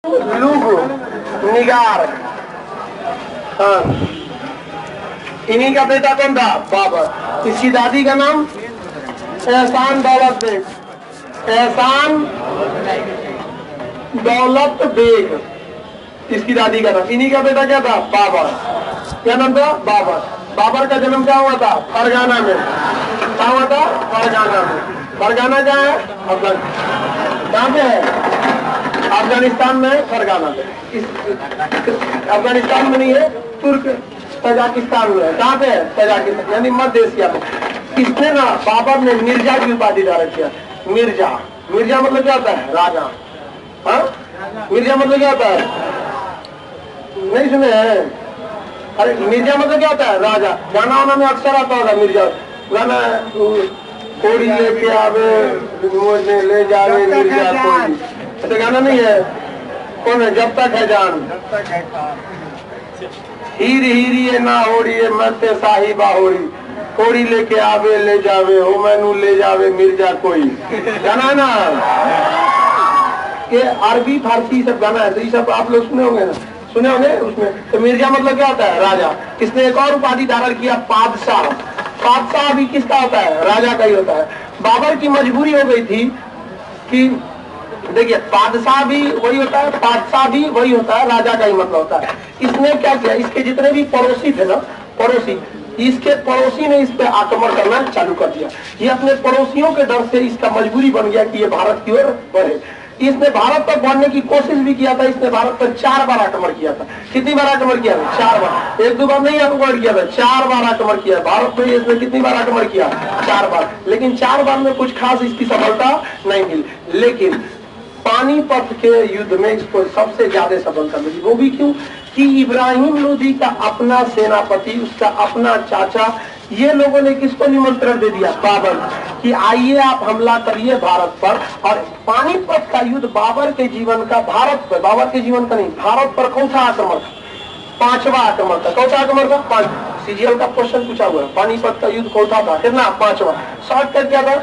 लूगो निगार। हाँ, इन्हीं का बेटा कौन था? बाबर। इसकी दादी का नाम एहसान दौलत बेग। एहसान दौलत बेग इसकी दादी का नाम। इन्हीं का बेटा क्या था? बाबर। क्या नाम था? बाबर। बाबर का जन्म क्या हुआ था? फरगाना में। क्या हुआ था? फरगाना में। फरगाना क्या है? कहाँ पे है? अफगानिस्तान में। फरगाना में। अफगानिस्तान में नहीं है, तुर्क तजाकिस्तान में है। कहाँ पे है? तजाकिस्तान यानी मध्य एशिया में। इसने ना बाबर ने मिर्जा की उपाधि धारण किया। मिर्जा। मिर्जा मतलब क्या होता है? राजा। हाँ, मिर्जा मतलब क्या होता है? नहीं सुने हैं? अरे मिर्जा मतलब क्या होता है? राजा। गाना वाना में अक्सर आता होगा मिर्जा गाना। कोड़ी लेके आवे मुझे ले जावे मिर्जा कोड़ी। ऐसा गाना नहीं है? कौन है? जब तक है जान। हीर हीरी ना होड़ी मरते साहिबा होड़ी। कोड़ी लेके आवे ले जावे हो मैनू ले जावे मिर्जा कोई। गाना है ना? ये अरबी फारसी सब गाना है, तो ये सब आप लोग सुने होंगे ना? सुने होंगे उसमें। तो मिर्जा मतलब क्या होता है? राजा। किसने एक और उपाधि धारण किया? बादशाह। बादशाह भी किसका होता है? राजा का ही होता है। बाबर की मजबूरी हो गई थी कि देखिए, बादशाह भी वही होता है, बादशाह भी वही होता है, राजा का ही मतलब होता है। इसने क्या किया? इसके जितने भी पड़ोसी थे ना, पड़ोसी, इसके पड़ोसी ने इस पे आक्रमण करना चालू कर दिया। ये अपने पड़ोसियों के डर से इसका मजबूरी बन गया कि ये भारत की ओर बढ़े। इसने भारत पर बढ़ने की कोशिश भी किया था। इसने भारत पर 4 बार आक्रमण किया था। कितनी बार आक्रमण किया था? 4 बार। 1-2 बार नहीं आक्रमण किया था, 4 बार आक्रमण किया। भारत में इसने कितनी बार आक्रमण किया? 4 बार। लेकिन 4 बार में कुछ खास इसकी सफलता नहीं मिली। लेकिन पानीपत के युद्ध में इसको सबसे ज्यादा सफलता मिली। वो भी क्यों? कि इब्राहिम लोदी का अपना सेनापति, उसका अपना चाचा, ये लोगों ने किसको निमंत्रण दे दिया? बाबर, कि आइए आप हमला करिए भारत पर। और पानीपत का युद्ध बाबर के जीवन का, भारत पर, बाबर के जीवन का नहीं, भारत पर कौन सा आक्रमण था? 5वां आक्रमण था। कौन सा आक्रमण था? 5। सीजीएल का क्वेश्चन पूछा हुआ है। पानीपत का युद्ध कौन सा था? कितना? 5वां। शॉर्टकट क्या था?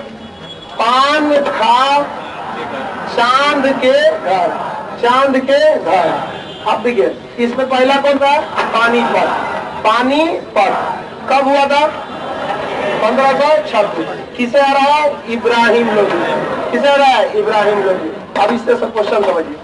पान खा चांद के घर। चांद के घर। अब देखिए, इसमें पहला कौन था? पानीपत। पानीपत कब हुआ था? 1526। किसे हराया? इब्राहिम लोदी। किसे हराया? इब्राहिम लोदी। अब इससे सब क्वेश्चन समझिए।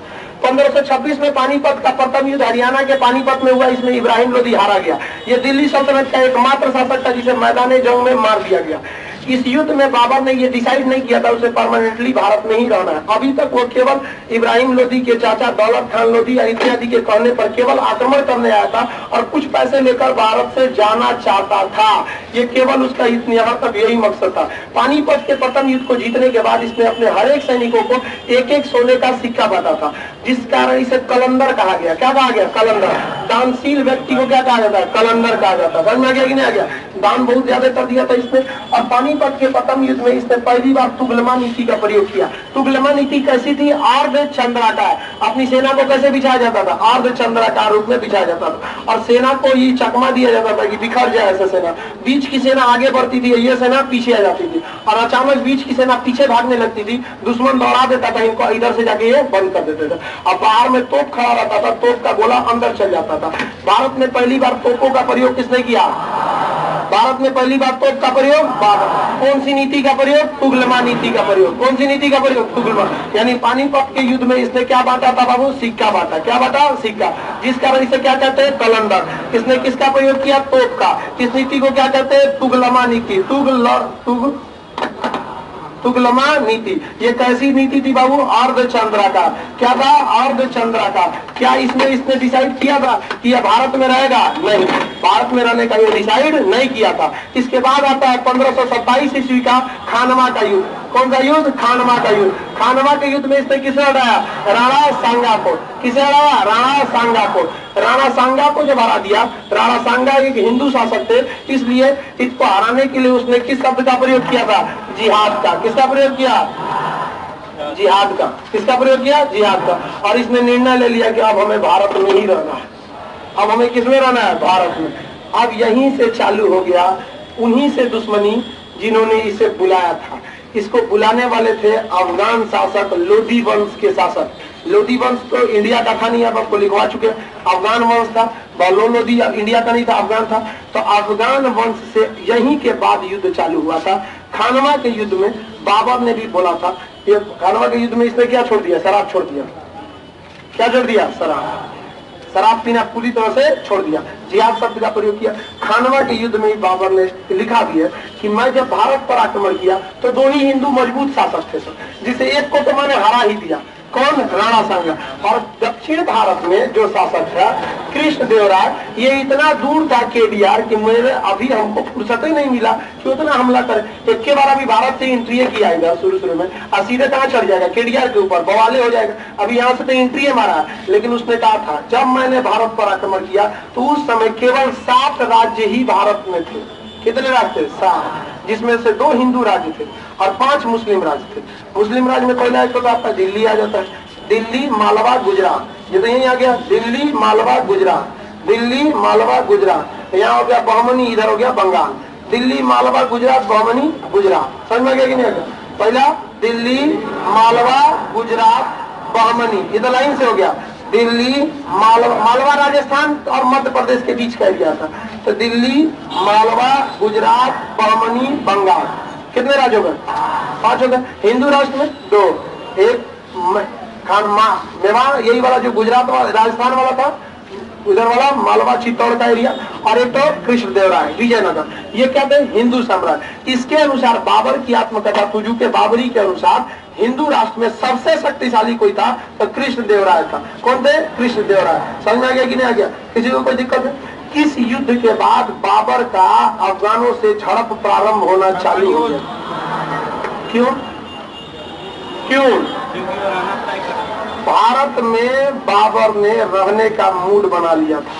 1526 में पानीपत का प्रथम युद्ध हरियाणा के पानीपत में हुआ। इसमें इब्राहिम लोदी हारा गया। ये दिल्ली सल्तनत का एकमात्र शासक था जिसे मैदान जंग में मार दिया गया। इस युद्ध में बाबर ने ये डिसाइड नहीं किया था उसे परमानेंटली भारत में ही रहना है। अभी तक वो केवल इब्राहिम लोदी के चाचा दौलत खान लोदी इत्यादि के कहने पर केवल आक्रमण करने आया था और कुछ पैसे लेकर भारत से जाना चाहता था। ये केवल उसका यहाँ तक यही मकसद था। पानीपत के प्रथम युद्ध को जीतने के बाद इसने अपने हर एक सैनिकों को 1-1 सोने का सिक्का बांटा था, जिस कारण इसे कलंदर कहा गया। क्या कहा गया? कलंदर। दानशील व्यक्ति को क्या कहा जाता है? कलंदर कहा जाता है। समझ में आ गया कि नहीं आ गया? दान बहुत ज्यादा कर दिया था इसने। और पानीपत के प्रथम युद्ध में इसने पहली बार तुगलमा नीति का प्रयोग किया। तुगलमा नीति कैसी थी? अर्ध चंद्राकार। अपनी सेना को कैसे बिछाया जाता था? अर्ध चंद्राकार रूप में बिछाया जाता था और सेना को ये चकमा दिया जाता था कि बिखर जाए ऐसे सेना। बीच की सेना आगे बढ़ती थी, ये सेना पीछे आ जाती थी और अचानक बीच की सेना पीछे भागने लगती थी। दुश्मन दौड़ा देता था इनको, इधर से जाके ये बंद कर देते थे। अब बाहर में तोप खड़ा रहता था, तोप का गोला अंदर चल जाता था। भारत में पहली बार तोपों का प्रयोग किसने किया? भारत में पहली बार तोप का प्रयोग बाबर। कौन सी नीति का प्रयोग? तुगलमा नीति का प्रयोग। कौन सी नीति का प्रयोग? तुगलमा। यानी पानीपत के युद्ध में इसने क्या बांटा था बाबू? सिक्का बांटा। क्या बांटा? सिक्का। जिस कारण इसे क्या कहते हैं? कलंदर। इसने किसका प्रयोग किया? तोप का। किस नीति को क्या कहते हैं? तुगलमा नीति। तुगलमा नीति। ये कैसी नीति थी बाबू? अर्धचंद्राकार। क्या था? अर्धचंद्राकार। क्या इसने डिसाइड किया था कि यह भारत में रहेगा? नहीं, भारत में रहने का ये डिसाइड नहीं किया था। इसके बाद आता है 1527 ईस्वी का खानवा का युद्ध। कौन सा युद्ध? खानवा का युद्ध। खानवा के युद्ध में इसने किसे हराया? राणा सांगा को। किसे हराया? राणा सांगा को। राणा सांगा को जब हरा दिया, राणा सांगा एक हिंदू शासक थे, इसलिए इसको हराने के लिए उसने किस शब्द का प्रयोग किया था? जिहाद का। किसका प्रयोग किया? जिहाद का। किसका प्रयोग किया? जिहाद का। और इसने निर्णय ले लिया कि अब हमें भारत में ही रहना है। अब हमें किसमें रहना है? भारत में। अब यहीं से चालू हो गया उन्हीं से दुश्मनी जिन्होंने इसे बुलाया था। इसको बुलाने वाले थे अफगान शासक लोदी वंश के शासक। लोधी वंश तो इंडिया का था नहीं, आप आपको लिखवा चुके। अफगान वंश था, बहलोल लोधी इंडिया का नहीं था, अफगान था। तो अफगान वंश से यहीं के बाद युद्ध चालू हुआ था। खानवा के युद्ध में बाबर ने भी बोला था, ये खानवा के युद्ध में इसने क्या छोड़ दिया? शराब छोड़ दिया। क्या छोड़ दिया? शराब पीना पूरी तरह से छोड़ दिया। जिहाद शब्द का प्रयोग किया। खानवा के युद्ध में बाबर ने लिखा भी है कि मैं जब भारत पर आक्रमण किया तो 2 ही हिंदू मजबूत शासक थे, जिसे एक को तो मैंने हरा ही दिया। कौन? राणा सांगा। और दक्षिण भारत में जो शासक था कृष्णदेवराय, ये इतना दूर था केडीआर कि मेरे अभी हमको फुर्सत ही नहीं मिला कि उतना हमला करे। एक के बार अभी भारत से एंट्री किया इधर शुरू में, और सीधे कहाँ चढ़ जाएगा? केडीआर के ऊपर बवाले हो जाएगा। अभी यहाँ से तो एंट्री मारा, लेकिन उसने कहा था जब मैंने भारत पर आक्रमण किया तो उस समय केवल 7 राज्य ही भारत में थे। कितने राज्य थे? 7, जिसमें से 2 हिंदू राज्य थे और 5 मुस्लिम राज्य थे। मुस्लिम राज्य में पहला एक तो आपका दिल्ली आ जाता है, दिल्ली, मालवा, गुजरात। ये तो यही आ गया, दिल्ली, मालवा, गुजरात। दिल्ली, मालवा, गुजरात। यहाँ हो गया बहमनी, इधर हो गया बंगाल। दिल्ली, मालवा, गुजरात, बहमनी, गुजरात। समझ में आ गया कि नहीं आ गया? पहला दिल्ली, मालवा, गुजरात, बहमनी, ये तो लाइन से हो गया। दिल्ली, मालवा राजस्थान और मध्य प्रदेश के बीच का एरिया था। तो दिल्ली, मालवा, गुजरात, बहमनी, बंगाल। कितने राज्य हो गए? 5 हो गए। हिंदू राष्ट्र में 2, एक मेवाड़, यही वाला जो गुजरात वाला राजस्थान वाला था, उधर वाला मालवा चित्तौड़ का एरिया, और एक तो कृष्णदेवराय विजयनगर। ये क्या थे? हिंदू साम्राज्य। इसके अनुसार बाबर की आत्मकथा तुजू के बाबरी के अनुसार हिंदू राष्ट्र में सबसे शक्तिशाली कोई था तो कृष्णदेवराय था। कौन थे? कृष्णदेवराय। समझ में आ गया कि नहीं आ गया? किसी को कोई दिक्कत है? इस युद्ध के बाद बाबर का अफगानों से झड़प प्रारंभ होना चालू हो गया। क्यों? भारत में बाबर ने रहने का मूड बना लिया था,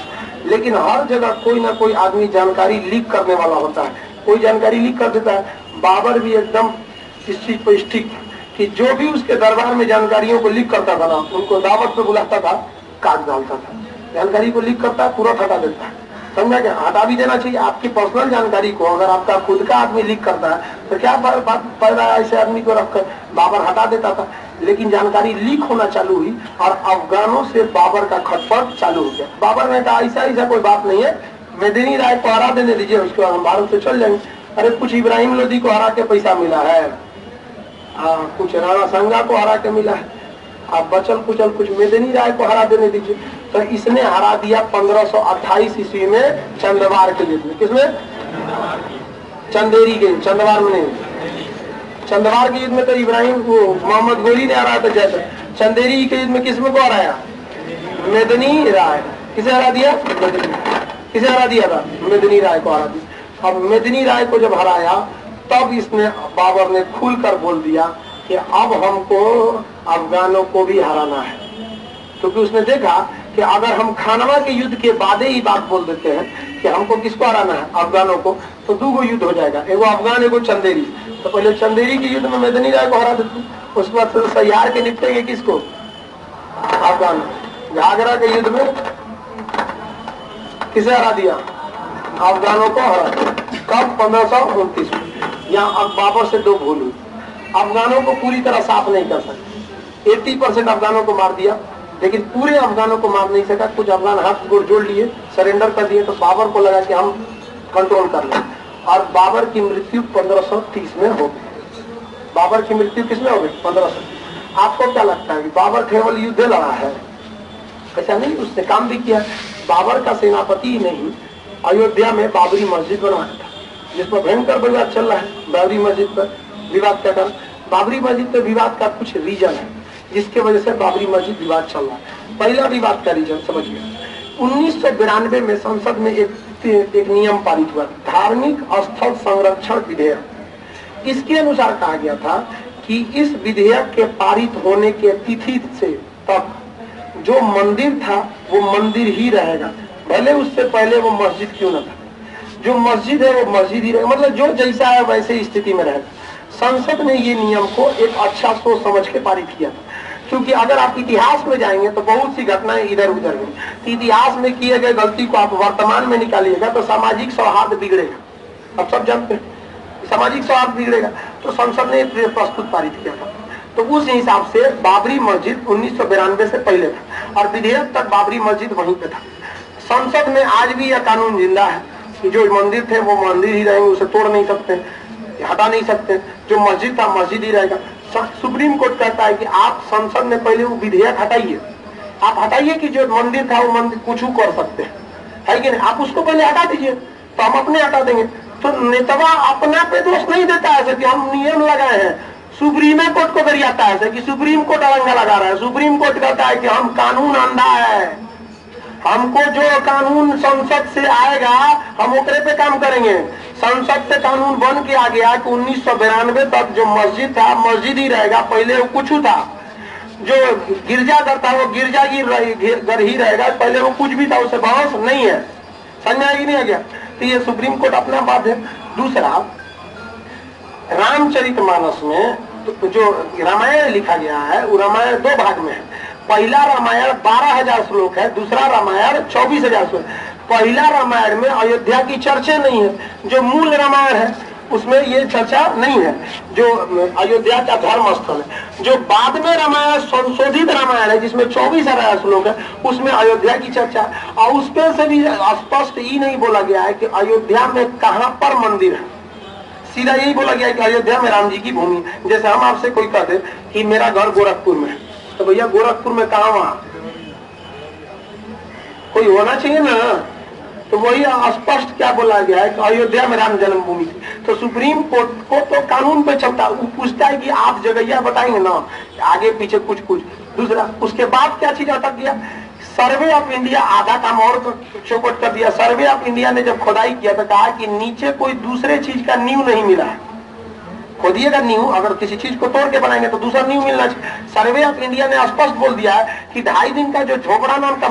लेकिन हर जगह कोई ना कोई आदमी जानकारी लीक करने वाला होता है। कोई जानकारी लीक कर देता है। बाबर भी एकदम इस चीज पर स्टिक कि जो भी उसके दरबार में जानकारियों को लीक करता था ना, उनको दावत पे बुलाता था, काट डालता था। जानकारी को लीक करता है, तुरंत हटा देता है। समझा क्या? हटा भी देना चाहिए। आपकी पर्सनल जानकारी को अगर आपका खुद का आदमी लीक करता है तो क्या फायदा है ऐसे आदमी को रखकर? बाबर हटा देता था, लेकिन जानकारी लीक होना चालू हुई और अफगानों से बाबर का खटपट चालू हो गया। बाबर ने कहा ऐसा कोई बात नहीं है, मेदिनी राय को हरा देने दीजिए, उसके बाद हम भारत से चल जाएंगे। अरे कुछ इब्राहिम लोधी को हरा के पैसा मिला है, कुछ राणा सांगा को हरा के मिला है, आप बचल कुचल कुछ मेदिनी राय को हरा देने दीजिए। तो इसने हरा दिया 1528 ईस्वी में चंदवार के युद्ध में। किसमें? चंदेरी के, चंदवार में नहीं, चंदवार के युद्ध में तो इब्राहिम को मोहम्मद गोरी ने हराया था। जैसे चंदेरी के युद्ध में किसमें को हराया? मेदिनी राय। किसे हरा दिया? किसे हरा दिया था? मेदिनी राय को हरा दिया। अब मेदिनी राय को जब हराया तब इसने बाबर ने खुलकर बोल दिया कि अब हमको अफगानों को भी हराना है, क्योंकि उसने देखा कि अगर हम खानवा के युद्ध के बाद ही बात बोल देते हैं कि हमको किसको हराना है? अफगानों को, तो 2 युद्ध हो जाएगा, एगो अफगान एगो चंदेरी। तो पहले चंदेरी के युद्ध में मेदिनी राय को हरा देते, उसके बाद फिर सैयार के निपटेंगे किसको? अफगान। घाघरा के युद्ध में किसे हरा दिया? अफगानों को हरा दिया। कब? 1529 में। यहाँ अब बाबर से 2 भूल हुई। अफगानों को पूरी तरह साफ नहीं कर सकते। 80% अफगानों को मार दिया, लेकिन पूरे अफगानों को मार नहीं सका। कुछ अफगान हाथ गोड़ जोड़ लिए, सरेंडर कर दिए। तो बाबर को लगा कि हम कंट्रोल कर लें, और बाबर की मृत्यु 1530 में हो गई। बाबर की मृत्यु किसमें हो गई? 1530। आपको क्या लगता है कि बाबर केवल युद्ध लड़ा है? ऐसा नहीं, उसने काम भी किया। बाबर का सेनापति ही नहीं, अयोध्या में बाबरी मस्जिद बनवाया था, जिस पर भयंकर विवाद चल रहा है। बाबरी मस्जिद पर विवाद का कारण, बाबरी मस्जिद पर विवाद का कुछ रीजन है जिसके वजह से बाबरी मस्जिद विवाद चल रहा है। पहला विवाद का रीजन समझिए, 1992 में संसद में एक नियम पारित हुआ, धार्मिक स्थल संरक्षण विधेयक। इसके अनुसार कहा गया था कि इस विधेयक के पारित होने के तिथि से तक जो मंदिर था वो मंदिर ही रहेगा, भले उससे पहले वो मस्जिद क्यों न था। जो मस्जिद है वो मस्जिद ही रहेगा, मतलब जो जैसा है वैसे स्थिति में रहेगा। संसद ने ये नियम को एक अच्छा सोच समझ के पारित किया था, क्योंकि अगर आप इतिहास में जाएंगे तो बहुत सी घटनाएं इधर उधर गई। इतिहास में किए गए गलती को आप वर्तमान में निकालिएगा तो सामाजिक सौहार्द बिगड़ेगा। अब सब जानते हैं सामाजिक सौहार्द बिगड़ेगा। तो संसद ने प्रस्तुत पारित किया था। तो उस हिसाब से बाबरी मस्जिद 1992 से पहले था और विधेयक तक बाबरी मस्जिद वहीं पे था। संसद में आज भी यह कानून जिंदा है कि जो मंदिर थे वो मंदिर ही रहेंगे, उसे तोड़ नहीं सकते, हटा नहीं सकते। जो मस्जिद था मस्जिद ही रहेगा। सुप्रीम कोर्ट कहता है कि आप संसद में पहले वो विधेयक हटाइए, आप हटाइए कि जो मंदिर था वो मंदिर कुछ कर सकते हैं, है कि नहीं, आप उसको पहले हटा दीजिए तो हम अपने हटा देंगे। तो नेतवा अपना पे दोष नहीं देता है कि हम नियम लगाए हैं, सुप्रीम कोर्ट को गरियाता है कि सुप्रीम कोर्ट अड़ंगा लगा रहा है। सुप्रीम कोर्ट कहता है कि हम कानून अंधा है, हमको जो कानून संसद से आएगा हम ओकरे पे काम करेंगे। संसद से कानून बन के आ गया कि 1992 तक जो मस्जिद था मस्जिद ही रहेगा, पहले वो कुछ था। जो गिरजाघर था वो गिरजाघर ही रहेगा, पहले वो कुछ भी था, उसे बहस नहीं है। समझ में नहीं आ गया? तो ये सुप्रीम कोर्ट अपना बात है। दूसरा, रामचरितमानस में तो जो रामायण लिखा गया है वो रामायण दो भाग में है। पहला रामायण 12,000 श्लोक है, दूसरा रामायण 24,000 श्लोक। पहला रामायण में अयोध्या की चर्चा नहीं है, जो मूल रामायण है उसमें ये चर्चा नहीं है, जो अयोध्या का धर्म स्थल है। जो बाद में रामायण संशोधित रामायण है जिसमें 24,000 श्लोक है, उसमें अयोध्या की चर्चा है। और उसमें से भी स्पष्ट ये नहीं बोला गया है कि अयोध्या में कहाँ पर मंदिर है, सीधा यही बोला गया है कि अयोध्या में राम जी की भूमि। जैसे हम आपसे कोई कहते कि मेरा घर गोरखपुर में है, तो भैया गोरखपुर में कहाँ, वहां कोई होना चाहिए ना। तो वही स्पष्ट क्या बोला गया है कि अयोध्या में राम जन्मभूमि थी। तो सुप्रीम कोर्ट को तो कानून पे चलता, वो पूछता है कि आप जगह बताएंगे ना, आगे पीछे कुछ कुछ। दूसरा, उसके बाद क्या चीज अटक गया, सर्वे ऑफ इंडिया आधा काम और चौपट कर दिया। सर्वे ऑफ इंडिया ने जब खुदाई किया तो कहा कि नीचे कोई दूसरे चीज का नींव नहीं मिला है। खोदिएगा नींव, अगर किसी चीज को तोड़ के बनाएंगे तो दूसरा नींव मिलना चाहिए। सर्वे ऑफ इंडिया ने स्पष्ट बोल दिया है कि 2.5 दिन का जो झोपड़ा नाम का